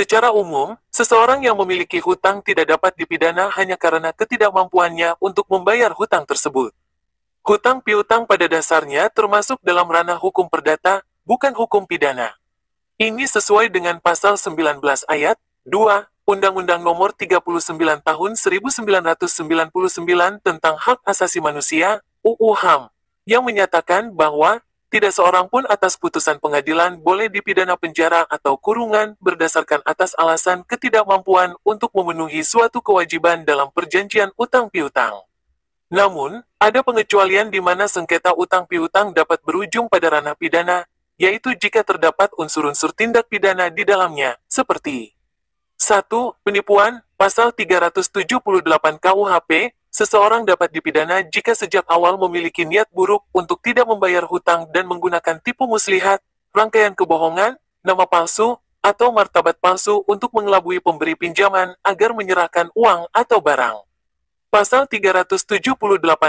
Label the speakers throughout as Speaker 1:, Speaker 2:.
Speaker 1: Secara umum, seseorang yang memiliki hutang tidak dapat dipidana hanya karena ketidakmampuannya untuk membayar hutang tersebut. Hutang piutang pada dasarnya termasuk dalam ranah hukum perdata, bukan hukum pidana. Ini sesuai dengan pasal 19 ayat 2 Undang-Undang Nomor 39 Tahun 1999 tentang Hak Asasi Manusia, UU HAM, yang menyatakan bahwa tidak seorang pun atas putusan pengadilan boleh dipidana penjara atau kurungan berdasarkan atas alasan ketidakmampuan untuk memenuhi suatu kewajiban dalam perjanjian utang piutang. Namun, ada pengecualian di mana sengketa utang piutang dapat berujung pada ranah pidana, yaitu jika terdapat unsur-unsur tindak pidana di dalamnya, seperti 1. Penipuan, pasal 378 KUHP, seseorang dapat dipidana jika sejak awal memiliki niat buruk untuk tidak membayar hutang dan menggunakan tipu muslihat, rangkaian kebohongan, nama palsu, atau martabat palsu untuk mengelabui pemberi pinjaman agar menyerahkan uang atau barang. Pasal 378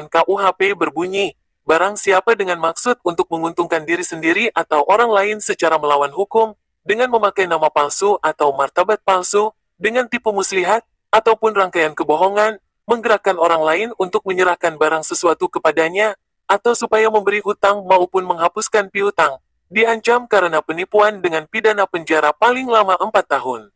Speaker 1: KUHP berbunyi, barang siapa dengan maksud untuk menguntungkan diri sendiri atau orang lain secara melawan hukum, dengan memakai nama palsu atau martabat palsu, dengan tipu muslihat, ataupun rangkaian kebohongan, menggerakkan orang lain untuk menyerahkan barang sesuatu kepadanya, atau supaya memberi hutang maupun menghapuskan piutang, diancam karena penipuan dengan pidana penjara paling lama 4 tahun.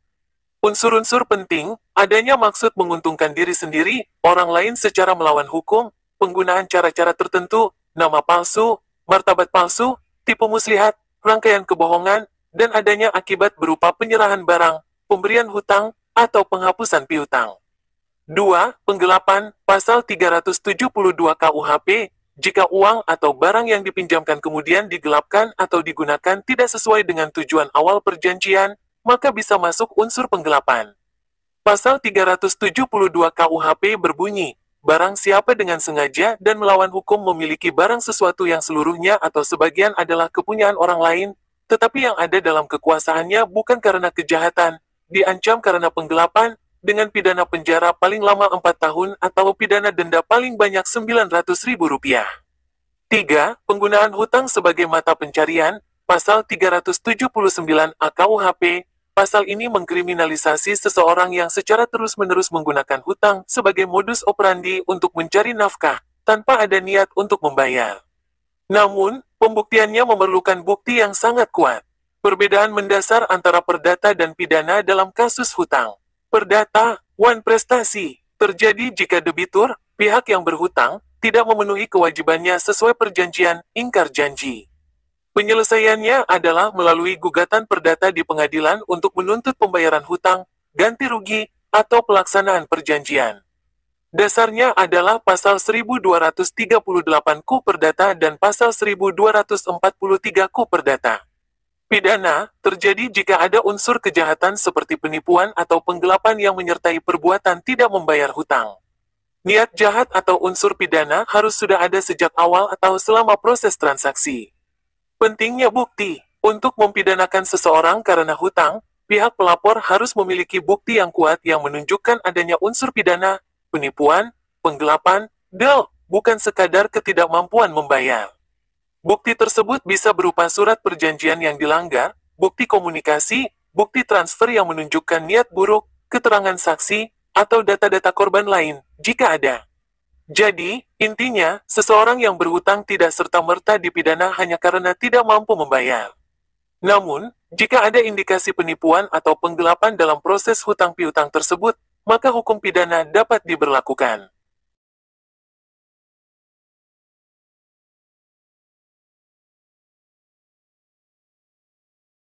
Speaker 1: Unsur-unsur penting, adanya maksud menguntungkan diri sendiri, orang lain secara melawan hukum, penggunaan cara-cara tertentu, nama palsu, martabat palsu, tipu muslihat, rangkaian kebohongan, dan adanya akibat berupa penyerahan barang, pemberian hutang, atau penghapusan piutang. 2. Penggelapan, pasal 372 KUHP, jika uang atau barang yang dipinjamkan kemudian digelapkan atau digunakan tidak sesuai dengan tujuan awal perjanjian, maka bisa masuk unsur penggelapan. Pasal 372 KUHP berbunyi, barang siapa dengan sengaja dan melawan hukum memiliki barang sesuatu yang seluruhnya atau sebagian adalah kepunyaan orang lain, tetapi yang ada dalam kekuasaannya bukan karena kejahatan, diancam karena penggelapan, dengan pidana penjara paling lama 4 tahun atau pidana denda paling banyak Rp900.000. 3. Penggunaan hutang sebagai mata pencarian, pasal 379 AKUHP, pasal ini mengkriminalisasi seseorang yang secara terus-menerus menggunakan hutang sebagai modus operandi untuk mencari nafkah, tanpa ada niat untuk membayar. Namun, pembuktiannya memerlukan bukti yang sangat kuat. Perbedaan mendasar antara perdata dan pidana dalam kasus hutang. Perdata, prestasi, terjadi jika debitur, pihak yang berhutang, tidak memenuhi kewajibannya sesuai perjanjian, ingkar janji. Penyelesaiannya adalah melalui gugatan perdata di pengadilan untuk menuntut pembayaran hutang, ganti rugi, atau pelaksanaan perjanjian. Dasarnya adalah pasal 1238 KUH Perdata dan pasal 1243 KUH Perdata. Pidana terjadi jika ada unsur kejahatan seperti penipuan atau penggelapan yang menyertai perbuatan tidak membayar hutang. Niat jahat atau unsur pidana harus sudah ada sejak awal atau selama proses transaksi. Pentingnya bukti. Untuk mempidanakan seseorang karena hutang, pihak pelapor harus memiliki bukti yang kuat yang menunjukkan adanya unsur pidana, penipuan, penggelapan, bukan sekadar ketidakmampuan membayar. Bukti tersebut bisa berupa surat perjanjian yang dilanggar, bukti komunikasi, bukti transfer yang menunjukkan niat buruk, keterangan saksi, atau data-data korban lain, jika ada. Jadi, intinya, seseorang yang berhutang tidak serta-merta dipidana hanya karena tidak mampu membayar. Namun, jika ada indikasi penipuan atau penggelapan dalam proses hutang piutang tersebut, maka hukum pidana dapat diberlakukan.